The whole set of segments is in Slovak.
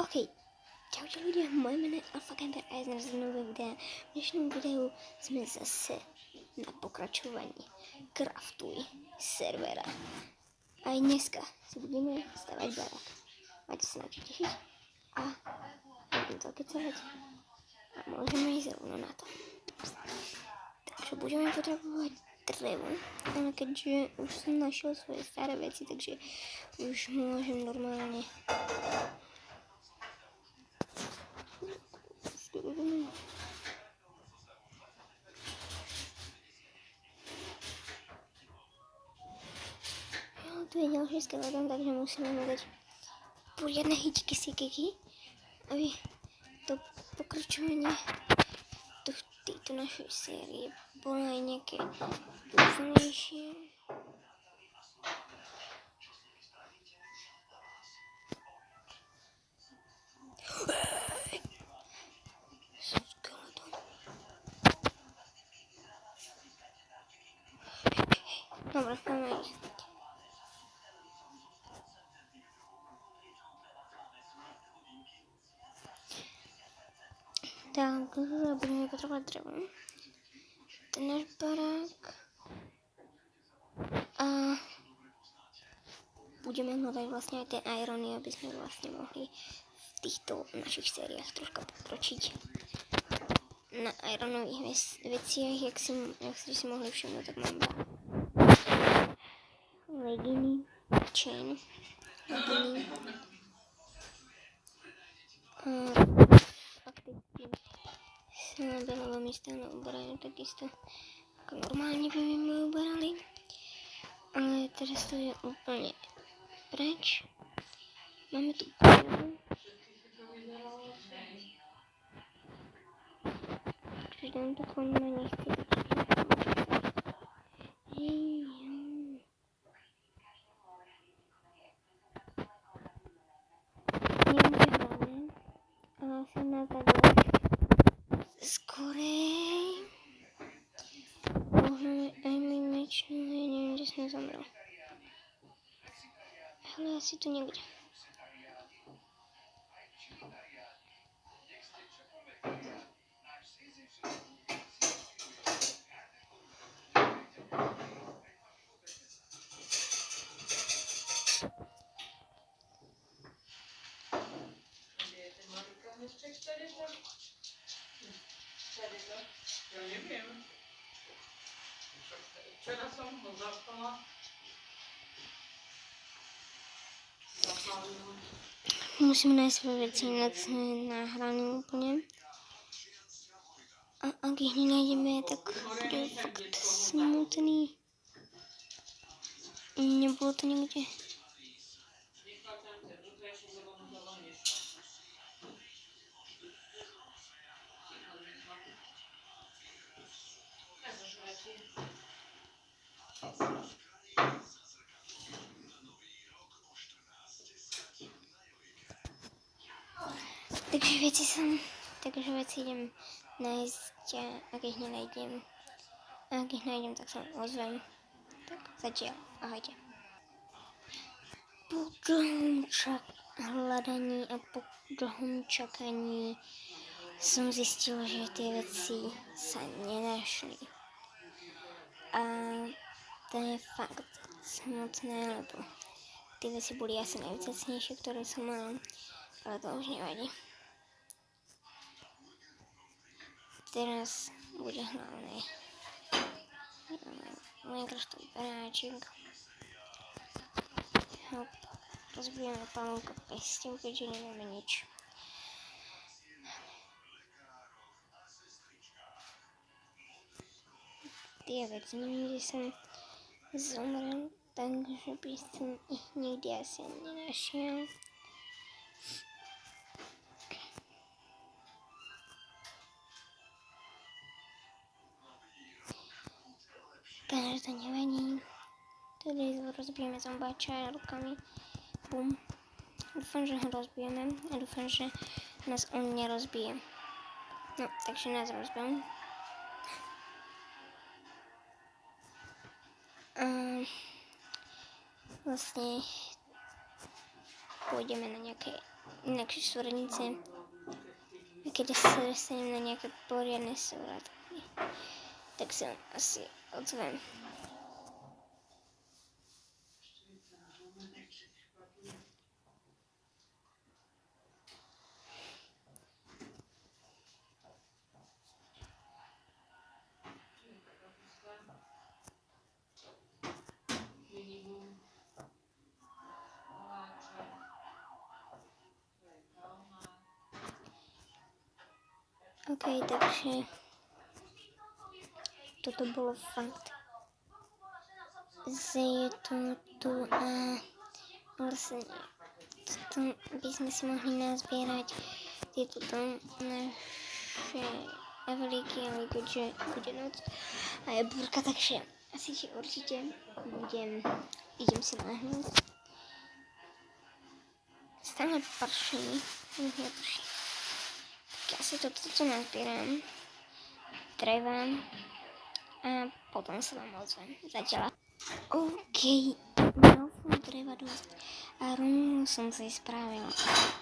OK. Čaute ľudia, moje meno je Alpha Gamer a ja z nové videa. V dnešnom videu sme zase na pokračovaní Craftuj servera. Aj dneska si budeme stavať barák. Máte sa na čo tešiť a budem to kecovať a môžeme ísť rovno na to. Takže budeme potrebovať drevo, ale keďže už som našiel svoje staré veci, takže už môžem normálne tu je ďalší skeleton, takže musíme mu dať poriadne hičky, aby to pokračovanie tejto našej série bolo aj nejaké dúfalejšie. Skeleton. Dobre, máme ich. Tak, budeme potrebovať drevo. Ten náš barák. A budeme hľadať vlastne aj tie irony, aby sme vlastne mohli v týchto našich sériách troška pokročiť. Na ironových veciach, jak ste si mohli všimnúť, tak mám leginy, chain, leginy. Fakticky sa na belovom stále uberajú takisto, ako normálne by mi uberali. Ale teraz to je úplne preč. Máme tu koľu. Čiže tento koň ma nechce byť. Neviem, kde hlavne, ale som napadol skorej. Možno aj môj meč, no ja neviem, kde som zomrel. Ale asi tu niekde. Ja neviem. Včera som ho zapala. Musím nájsť svoje veci nahrané úplne. A ak ich nenájdeme, tak bude fakt smutný. Nebolo to nikde. Takže veci idem nájsť a ak ich nenájdem. A ak ich nájdem, tak sa ozvem. Tak zatiaľ, ahojte. Po dlhom hľadaní a po dlhom čakaní som zistil, že tie veci sa nenašli. A to je fakt smutné, lebo tie veci boli asi najvzácnejšie, ktoré som mal, ale to už nevadí. Teraz bude hlavne Minecraftový baráčik. Rozbijeme panúka pesťou, keďže nemáme nič. Tie veci nikde som zomrel, takže by som ich nikdy asi nenašiel. Takže to nevadí. Tedy rozbijeme zombača rukami. Bum. Dúfam, že ho rozbijeme a dúfam, že nás on nerozbije. No, takže nás rozbijem. Vlastne pôjdeme na nejaké inakšie súradnice. A keď sa dostanem na nejaké poriadne súradky, tak sa asi odzvem. OK, takže toto bolo fakt. Je to tu a vlastne toto by sme si mohli nazbierať tieto naše Evelíky, ale keďže bude noc a je búrka, takže asi určite idem si nahnúť. Stále prší, neprší. Tak asi toto nazbieram, dreva a potom sa vám ozvem. Zatiaľ. OK, mal som dreva dosť a rovno som si spravila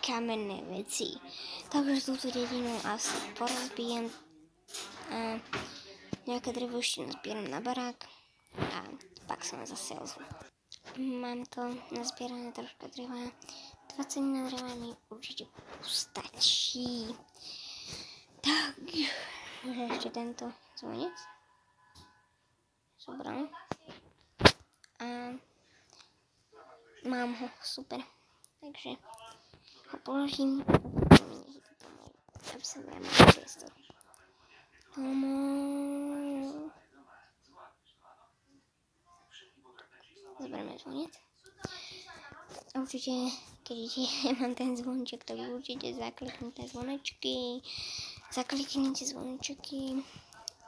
kamenné veci. Takže túto dedinu asi porozbijem a nejaké drevo ešte nazbieram na barák a pak sa ma zase ozvem. Mám to nazbierané troška dreva. 20 dreva mi určite postačí. Takže ešte tento zvonec zobrám a mám ho, super. Takže ho položím, aby som ja mal priestor. Zoberieme zvonec. A určite, keď mám ten zvonček, tak určite zakliknite zvonečky. Zakliknite zvonečky.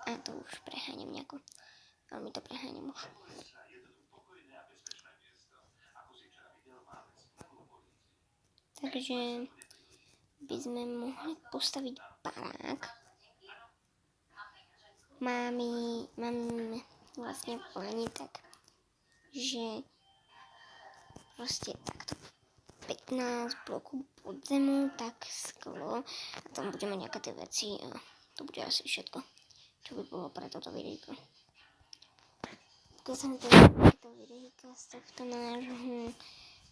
A to už preháňam nejako. Veľmi to preháňam už. Takže by sme mohli postaviť barák. Mám vlastne v pláne tak, že proste takto 15 blokov pod zemu, tak sklo a tam budeme nejaké tie veci a to bude asi všetko, čo by bolo pre toto videjko. Keď sa mi to videjko z tohto nášho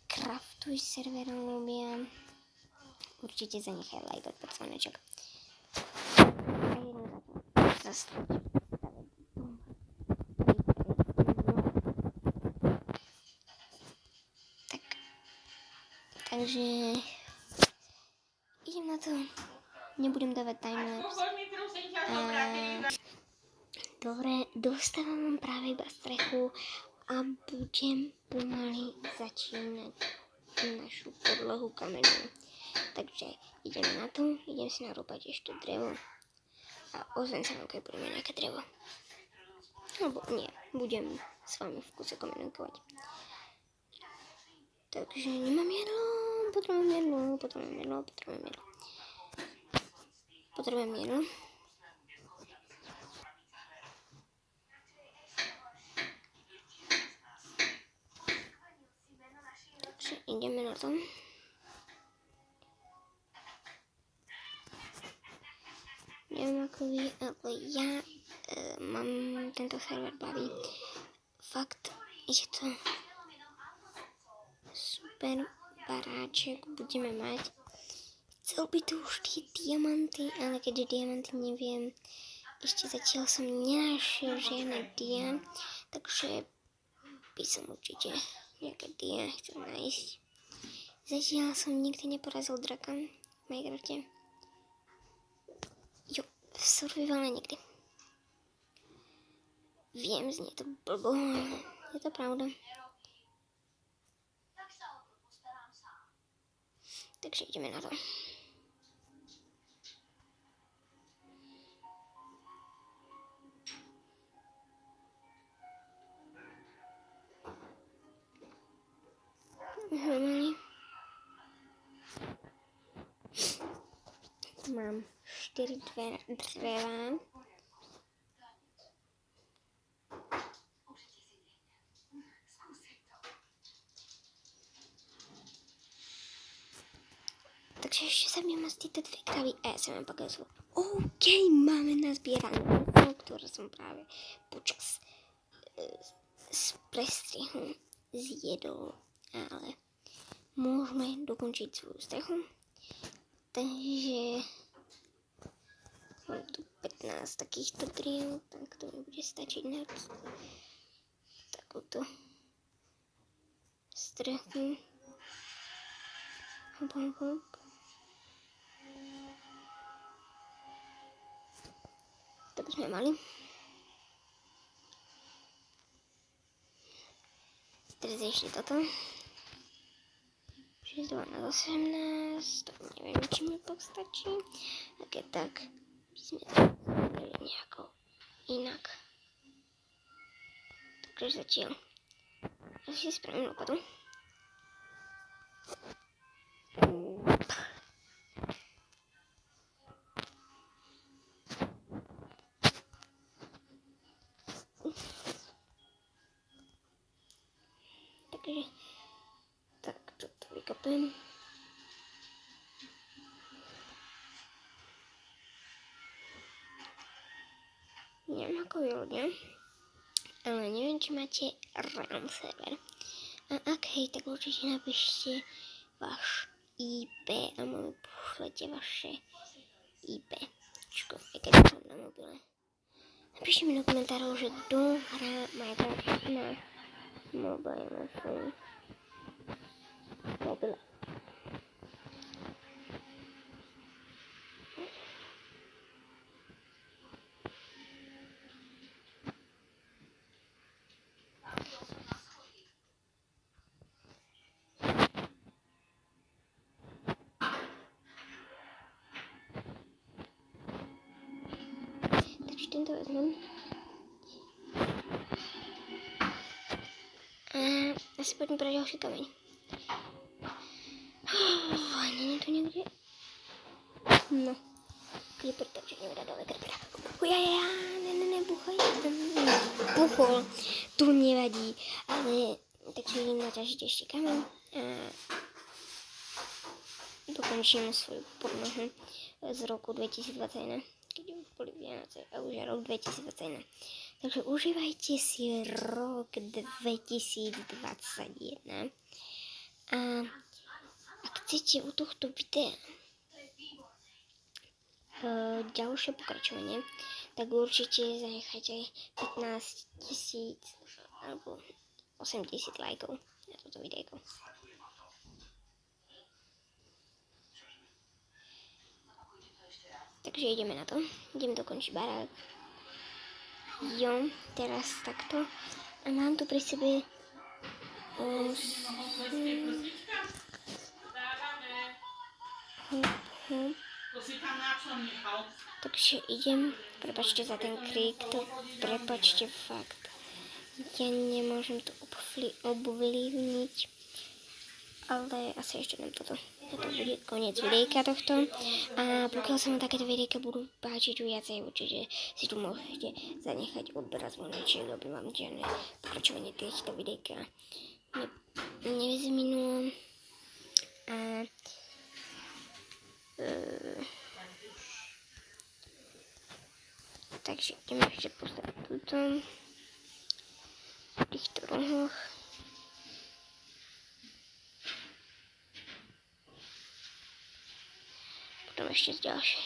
Craftuj servera ľúbia, určite zanechaj like, odpad zvoneček. A jedno za to takže idem na to, nebudem dávať timelapse. Dobre, dostávam práve iba strechu a budem pomaly začínať našu podlahu kamennú. Takže idem na to, idem si narúbať ešte drevo a ozvem sa vám, keď budeme nejaké drevo. Alebo nie, budem s vami v kuse komunikovať. Takže nemám jedlo, potrebujem jedlo. Takže ideme na to. Neviem ako vy, ale ja mám tento server baví. Fakt, je to super baráček budeme mať. Chcel by tu už tie diamanty, ale keďže diamanty neviem, ešte zatiaľ som nenašiel žiadne dia, takže by som určite nejaké dia chcel nájsť. Zatiaľ som nikdy neporazil draka v Minecrafte. Jo, v survivale nikdy. Viem, znie to blbo, ale je to pravda. Takže ideme na to. Mám 4 dreva. takže ještě zabijeme z tyto 2 kravy a já jsem vám pokazuju. OK, máme nazbírané, které jsem právě počas z prestrihu zjedol, ale můžeme dokončit svou strechu. Takže mám tu 15 takýchto driel, tak to mi bude stačiť na takúto strechu. Hop, hop, hop. To by sme mali. Teraz ešte toto. 6, 12, 18. To neviem, či mi postačí. A keď tak, by sme to robili nejako inak. Takže zatiaľ. Ja si spravím lopatu. Takže tak toto vykopem. Neviem ako vy ľudia, ale neviem, či máte Realm server. A ak hej, tak určite napíšte váš IP a mu pošlete vaše IP. Keď som na mobile. Napíšte mi do komentárov, že kto hrá Minecraft na mobile, na svojom mobile. Takže tento vezmem. A asi poďme pro ďalší kameň. Není to niekde? No. Creeper, takže ideme dať dole creepera. Nebuchaj. Buchol. Tu nevadí. Ale takže idem naťažiť ešte kameň. A dokončím svoju podnohu z roku 2021. Keď už boli Vianoce a už je rok 2021. Takže užívajte si rok 2021. A ak chcete u tohto videa ďalšie pokračovanie, tak určite zanechajte 15 000 alebo 80 lajkov na toto videjko. Takže ideme na to. Ideme dokončiť barák. Jo, teraz takto. A mám tu pri sebe Takže idem. Prepačte za ten krik. To prepačte fakt. Ja nemôžem to ovplyvniť. Ale asi ešte dám toto. A to bude koniec videjka tohto. A pokiaľ sa vám takéto videjka budú páčiť viacej, určite si tu môžete zanechať odber a zvoneček, aby vám žiadne pokračovanie týchto videjka nevyzminulo. A takže ideme ešte postaviť túto v týchto rohoch. Potom ešte z ďalšie.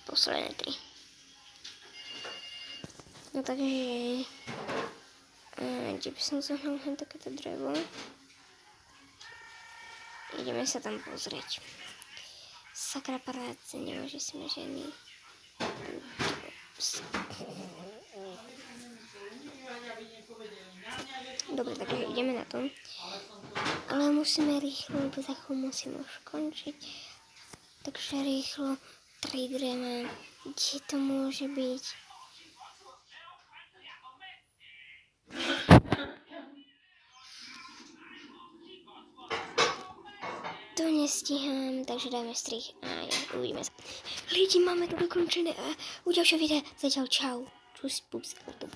Posledné 3. No takže kde by som zohnal len takéto drevo. Ideme sa tam pozrieť. Sakra paráce, nemôže si ma žiadny. Dobre, takže ideme na to. Ale musíme rýchlo, lebo za chvíľu musím už končiť. Takže rýchlo 3 dreva. Kde to môže byť? To nestíham, takže dáme strich a uvidíme sa. Lidi, máme to dokončené a u ďalšieho videa. Zatiaľ čau. Čus, pups.